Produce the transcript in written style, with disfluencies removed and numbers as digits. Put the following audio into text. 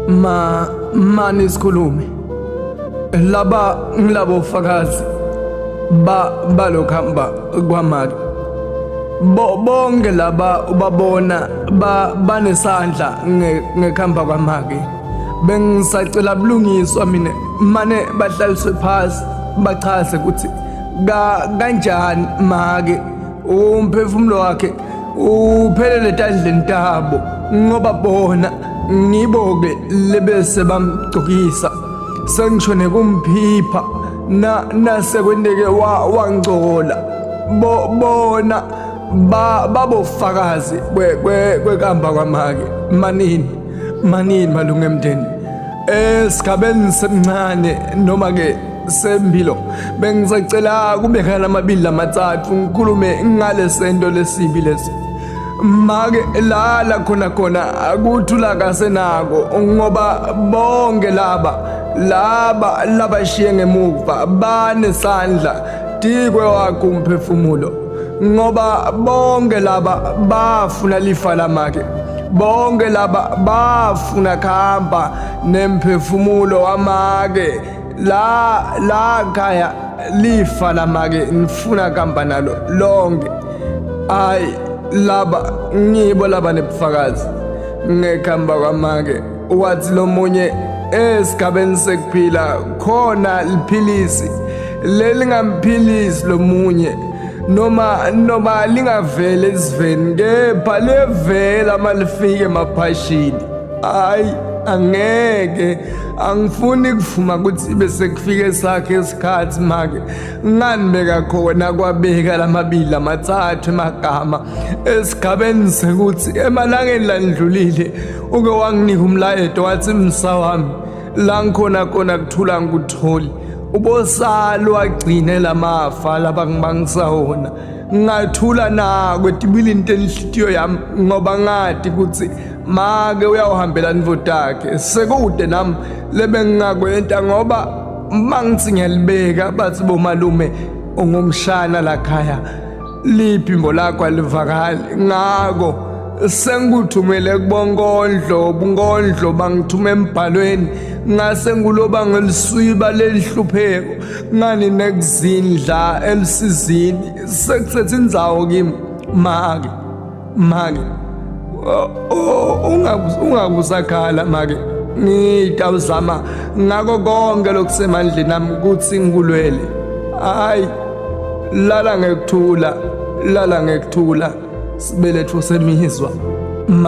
mani sikhulume laba ngilabo ufakazi balokhamba kwamake bonke laba ubabona banesandla ngekhamba kwamake bengisacela bulungiswa mina mane bahlaliswe phasi bachaze ukuthi kanjani make umphefumulo wakhe uphelele etandleni tabo ngoba bona ngibo-ke lebese bamgcokisa sengishone kumphipha nasekwenteke wangcola bona babofakazi kwekamba kwamake manini malunga emndeni esigabeni semncane noma-ke sempilo bengisacela kube khala amabili lamathathu ngikhulume ngale sento lesibi lesi make lala khona akuthula kasenako ngoba bonke laba shiye ngemuva banesandla tikwe wakho umphefumulo ngoba bonke laba bafuna lifa lamake bonke laba bafuna khamba nemphefumulo wamake la khaya lifa lamake nifuna khamba nalo lonke ayi laba ngibo laba nebufakazi ngekhamba kwamake wathi lo munye esigabeni sekuphila khona liphilisi lelingamphilisi lo munye noma lingavele eziveni kepha levela malifike emaphashini hayi angeke angifuni kuvuma ukuthi bese kufike sakhe isikhathi make nganibeka khona kwabeka lamabili lamathathu emagama esigabeni sekuthi emalangeni landlulile uke wanginika umlayeto wathi msawami la ngikhona kuthula ngikutholi ubosalo agcine lamafa laba ngibangisawona ngathula nako etibilini tenhlitiyo yami ngoba ngathi ukuthi make uyawuhambela nivotakhe sekude nami lebe ngingakwenta ngoba mangithi ngiyalibeka bathi bomalume ongumshana la khaya liphimbo lakho alivakali ngako sengikuthumele kubongondlo bungondlo bangithuma embhalweni ngase nguloba ngeliswiba lelihlupheko ngani nekuzindla elisizini sekusethe indzawo kimi make ungabusakhala make ngitawuzama ngako konke lokusemandleni nami ukuthi ngikulwele hayi lala ngekuthula sibelethu semizwa